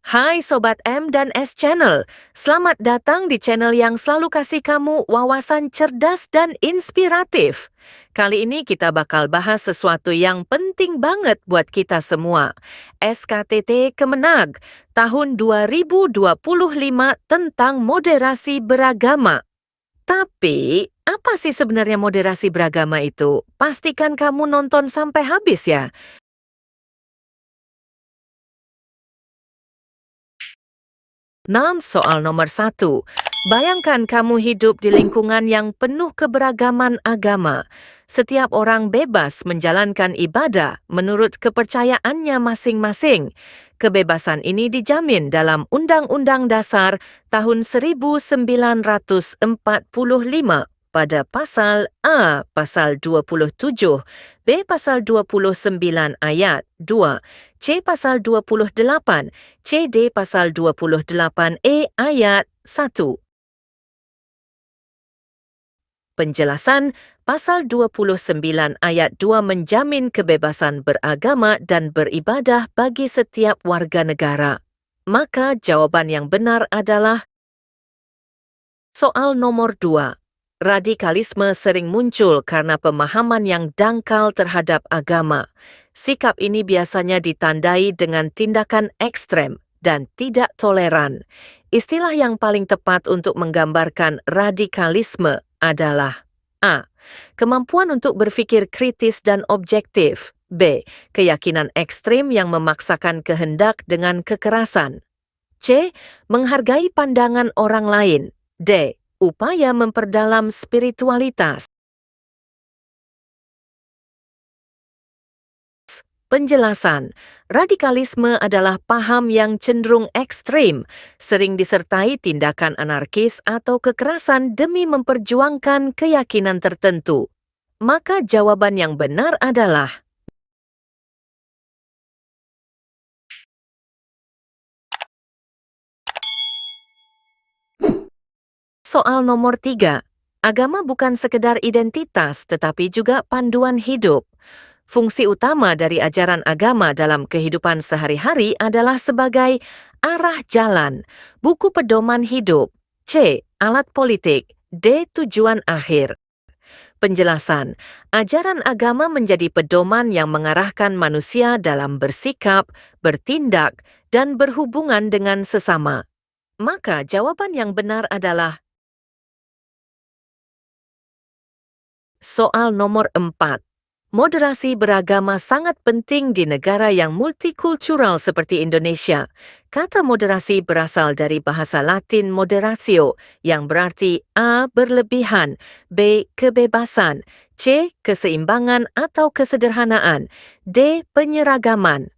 Hai Sobat M dan S Channel, selamat datang di channel yang selalu kasih kamu wawasan cerdas dan inspiratif. Kali ini kita bakal bahas sesuatu yang penting banget buat kita semua. SKTT Kemenag tahun 2025 tentang moderasi beragama. Tapi, apa sih sebenarnya moderasi beragama itu? Pastikan kamu nonton sampai habis ya. Soal nomor 1. Bayangkan kamu hidup di lingkungan yang penuh keberagaman agama. Setiap orang bebas menjalankan ibadah menurut kepercayaannya masing-masing. Kebebasan ini dijamin dalam Undang-Undang Dasar tahun 1945 pada pasal A, pasal 27, B, pasal 29 ayat 2, C, pasal 28, C, D, pasal 28E ayat 1. Penjelasan, pasal 29 ayat 2 menjamin kebebasan beragama dan beribadah bagi setiap warga negara. Maka jawaban yang benar adalah soal nomor 2. Radikalisme sering muncul karena pemahaman yang dangkal terhadap agama. Sikap ini biasanya ditandai dengan tindakan ekstrem dan tidak toleran. Istilah yang paling tepat untuk menggambarkan radikalisme adalah A. Kemampuan untuk berpikir kritis dan objektif. B. Keyakinan ekstrem yang memaksakan kehendak dengan kekerasan. C. Menghargai pandangan orang lain. D. Upaya memperdalam spiritualitas. Penjelasan, radikalisme adalah paham yang cenderung ekstrem, sering disertai tindakan anarkis atau kekerasan demi memperjuangkan keyakinan tertentu. Maka jawaban yang benar adalah soal nomor 3. Agama bukan sekedar identitas tetapi juga panduan hidup. Fungsi utama dari ajaran agama dalam kehidupan sehari-hari adalah sebagai arah jalan, buku pedoman hidup, C. Alat politik, D. Tujuan akhir. Penjelasan, ajaran agama menjadi pedoman yang mengarahkan manusia dalam bersikap, bertindak, dan berhubungan dengan sesama. Maka jawaban yang benar adalah soal nomor 4. Moderasi beragama sangat penting di negara yang multikultural seperti Indonesia. Kata moderasi berasal dari bahasa Latin moderatio, yang berarti A. berlebihan, B. kebebasan, C. keseimbangan atau kesederhanaan, D. penyeragaman.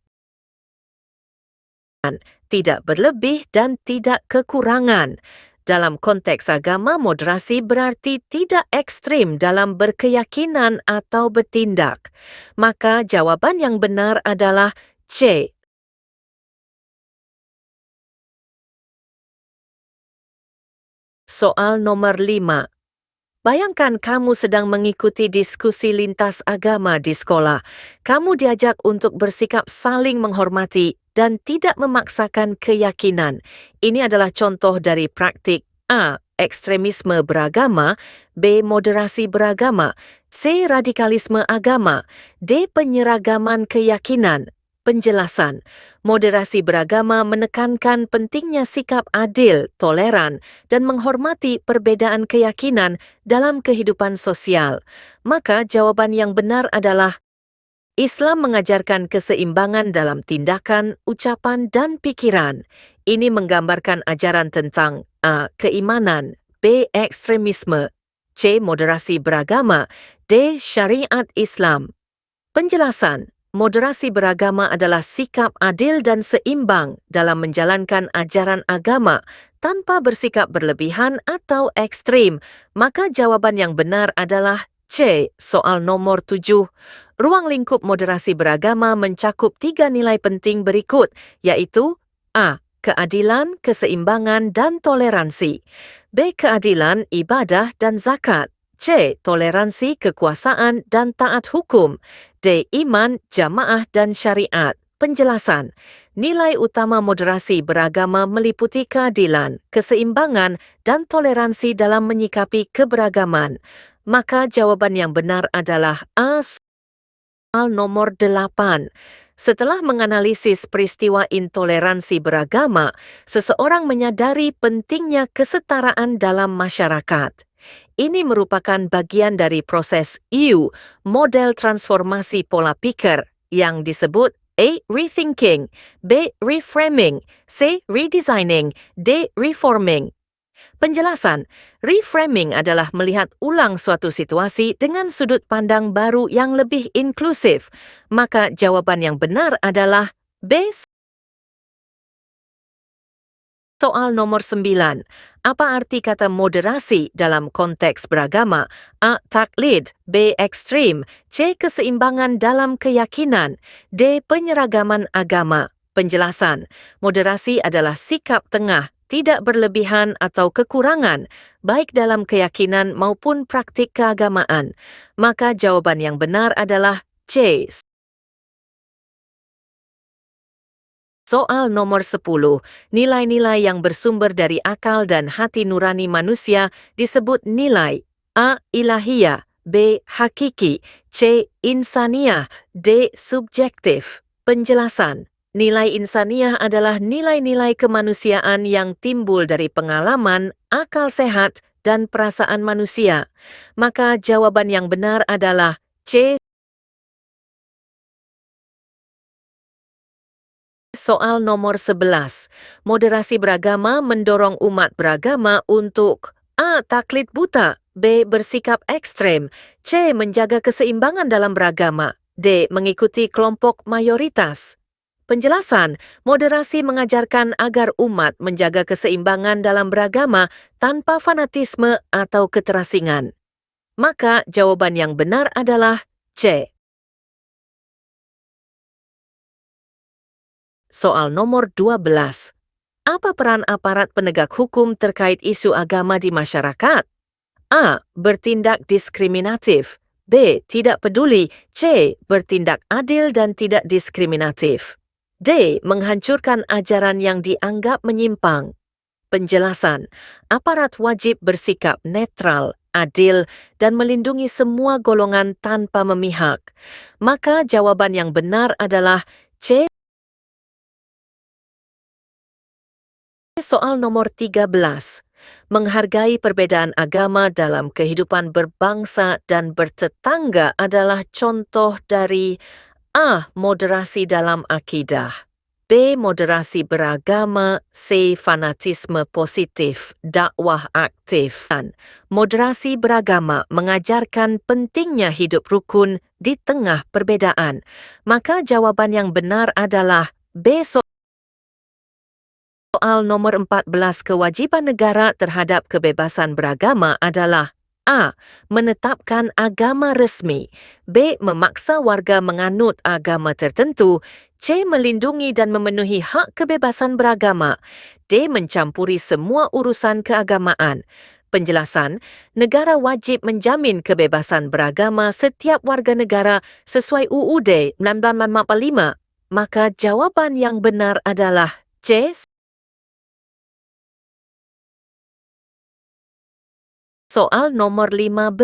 Tidak berlebih dan tidak kekurangan. Dalam konteks agama, moderasi berarti tidak ekstrim dalam berkeyakinan atau bertindak. Maka jawaban yang benar adalah C. Soal nomor 5. Bayangkan kamu sedang mengikuti diskusi lintas agama di sekolah. Kamu diajak untuk bersikap saling menghormati dan tidak memaksakan keyakinan. Ini adalah contoh dari praktik A. Ekstremisme beragama, B. Moderasi beragama, C. Radikalisme agama, D. Penyeragaman keyakinan. Penjelasan, moderasi beragama menekankan pentingnya sikap adil, toleran, dan menghormati perbedaan keyakinan dalam kehidupan sosial. Maka jawaban yang benar adalah Islam mengajarkan keseimbangan dalam tindakan, ucapan, dan pikiran. Ini menggambarkan ajaran tentang A. Keimanan, B. Ekstremisme, C. Moderasi beragama, D. Syariat Islam. Penjelasan, moderasi beragama adalah sikap adil dan seimbang dalam menjalankan ajaran agama tanpa bersikap berlebihan atau ekstrim. Maka jawaban yang benar adalah C. Soal nomor 7. Ruang lingkup moderasi beragama mencakup 3 nilai penting berikut, yaitu A. Keadilan, keseimbangan, dan toleransi. B. Keadilan, ibadah, dan zakat. C. Toleransi, kekuasaan, dan taat hukum. D. Iman, jamaah, dan syariat. Penjelasan. Nilai utama moderasi beragama meliputi keadilan, keseimbangan, dan toleransi dalam menyikapi keberagaman. Maka jawaban yang benar adalah A. Soal nomor 8. Setelah menganalisis peristiwa intoleransi beragama, seseorang menyadari pentingnya kesetaraan dalam masyarakat. Ini merupakan bagian dari proses U, model transformasi pola pikir, yang disebut A. Rethinking, B. Reframing, C. Redesigning, D. Reforming. Penjelasan, reframing adalah melihat ulang suatu situasi dengan sudut pandang baru yang lebih inklusif. Maka jawaban yang benar adalah B. Soal nomor 9. Apa arti kata moderasi dalam konteks beragama? A. Taklid, B. Ekstrim, C. Keseimbangan dalam keyakinan, D. Penyeragaman agama. Penjelasan, moderasi adalah sikap tengah, tidak berlebihan atau kekurangan, baik dalam keyakinan maupun praktik keagamaan. Maka jawaban yang benar adalah C. Soal nomor 10. Nilai-nilai yang bersumber dari akal dan hati nurani manusia disebut nilai A. Ilahiyah, B. Hakiki, C. Insaniah, D. Subjektif. Penjelasan. Nilai insaniah adalah nilai-nilai kemanusiaan yang timbul dari pengalaman, akal sehat, dan perasaan manusia. Maka jawaban yang benar adalah C. Soal nomor 11. Moderasi beragama mendorong umat beragama untuk A. Taklid buta, B. Bersikap ekstrem, C. Menjaga keseimbangan dalam beragama, D. Mengikuti kelompok mayoritas. Penjelasan, moderasi mengajarkan agar umat menjaga keseimbangan dalam beragama tanpa fanatisme atau keterasingan. Maka jawaban yang benar adalah C. Soal nomor 12. Apa peran aparat penegak hukum terkait isu agama di masyarakat? A. Bertindak diskriminatif, B. Tidak peduli, C. Bertindak adil dan tidak diskriminatif, D. Menghancurkan ajaran yang dianggap menyimpang. Penjelasan, aparat wajib bersikap netral, adil, dan melindungi semua golongan tanpa memihak. Maka jawaban yang benar adalah C. Soal nomor 13. Menghargai perbedaan agama dalam kehidupan berbangsa dan bertetangga adalah contoh dari A. Moderasi dalam akidah, B. Moderasi beragama, C. Fanatisme positif, dakwah aktif. Dan moderasi beragama mengajarkan pentingnya hidup rukun di tengah perbedaan. Maka jawaban yang benar adalah B. Soal nomor 14. Kewajiban negara terhadap kebebasan beragama adalah A. Menetapkan agama resmi, B. Memaksa warga menganut agama tertentu, C. Melindungi dan memenuhi hak kebebasan beragama, D. Mencampuri semua urusan keagamaan. Penjelasan, negara wajib menjamin kebebasan beragama setiap warga negara sesuai UUD 1945. Maka jawaban yang benar adalah C. Soal nomor 15.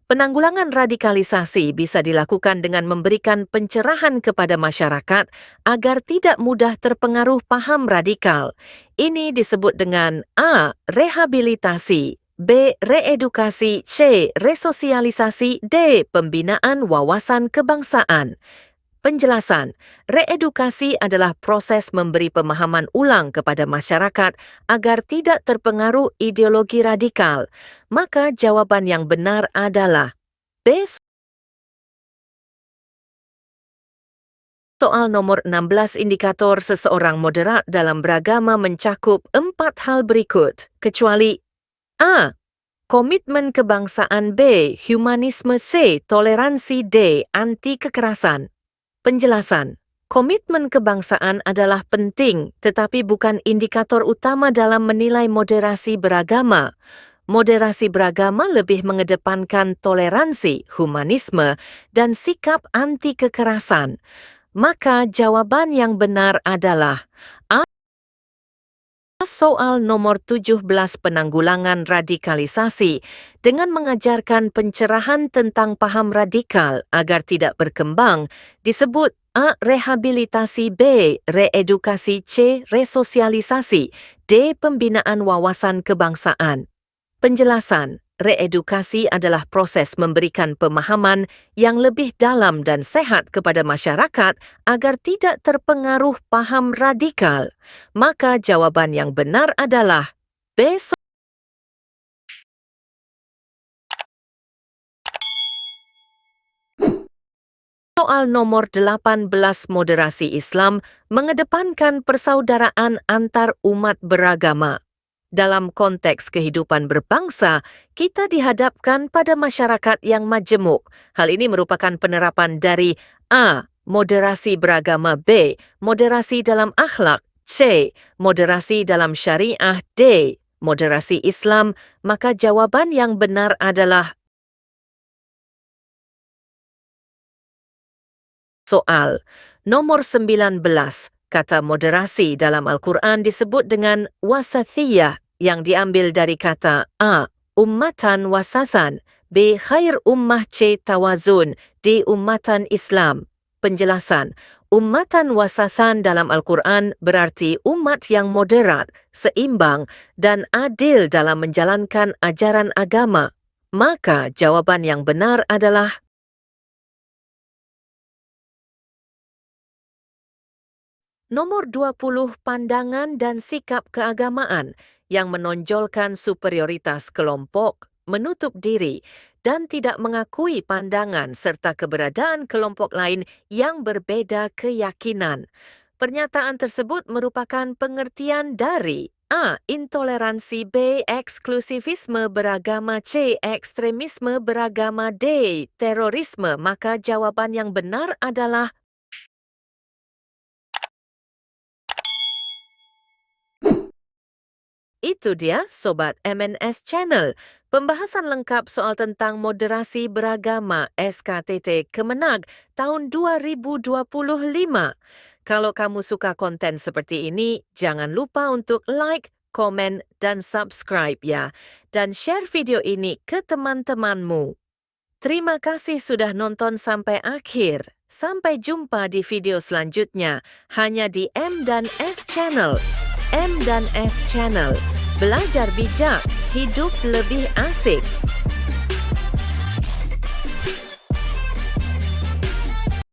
Penanggulangan radikalisasi bisa dilakukan dengan memberikan pencerahan kepada masyarakat agar tidak mudah terpengaruh paham radikal. Ini disebut dengan A. Rehabilitasi, B. Reedukasi, C. Resosialisasi, D. Pembinaan wawasan kebangsaan. Penjelasan, reedukasi adalah proses memberi pemahaman ulang kepada masyarakat agar tidak terpengaruh ideologi radikal. Maka jawaban yang benar adalah B. Soal nomor 16. Indikator seseorang moderat dalam beragama mencakup 4 hal berikut, kecuali A. Komitmen kebangsaan, B. Humanisme, C. Toleransi, D. Anti kekerasan. Penjelasan, komitmen kebangsaan adalah penting tetapi bukan indikator utama dalam menilai moderasi beragama. Moderasi beragama lebih mengedepankan toleransi, humanisme, dan sikap anti kekerasan. Maka jawaban yang benar adalah A. Soal nomor 17 penanggulangan radikalisasi dengan mengajarkan pencerahan tentang paham radikal agar tidak berkembang disebut A. Rehabilitasi, B. Reedukasi, C. Resosialisasi, D. Pembinaan wawasan kebangsaan. Penjelasan. Reedukasi adalah proses memberikan pemahaman yang lebih dalam dan sehat kepada masyarakat agar tidak terpengaruh paham radikal. Maka jawaban yang benar adalah B. Soal nomor 18 moderasi Islam mengedepankan persaudaraan antar umat beragama. Dalam konteks kehidupan berbangsa, kita dihadapkan pada masyarakat yang majemuk. Hal ini merupakan penerapan dari A. Moderasi beragama, B. Moderasi dalam akhlak, C. Moderasi dalam syariah, D. Moderasi Islam. Maka jawaban yang benar adalah soal nomor 19. Kata moderasi dalam Al-Quran disebut dengan wasathiyah yang diambil dari kata A. Ummatan wasathan, B. Khair ummah, C. Tawazun, D. Ummatan Islam. Penjelasan. Ummatan wasathan dalam Al-Quran berarti umat yang moderat, seimbang, dan adil dalam menjalankan ajaran agama. Maka jawaban yang benar adalah nomor 20 pandangan dan sikap keagamaan yang menonjolkan superioritas kelompok, menutup diri, dan tidak mengakui pandangan serta keberadaan kelompok lain yang berbeda keyakinan. Pernyataan tersebut merupakan pengertian dari A. Intoleransi, B. Eksklusivisme beragama, C. Ekstremisme beragama, D. Terorisme. Maka jawaban yang benar adalah itu dia Sobat MNS Channel. Pembahasan lengkap soal tentang moderasi beragama SKTT Kemenag tahun 2025. Kalau kamu suka konten seperti ini, jangan lupa untuk like, komen, dan subscribe ya. Dan share video ini ke teman-temanmu. Terima kasih sudah nonton sampai akhir. Sampai jumpa di video selanjutnya hanya di M&S Channel. M&S Channel. Belajar bijak, hidup lebih asik.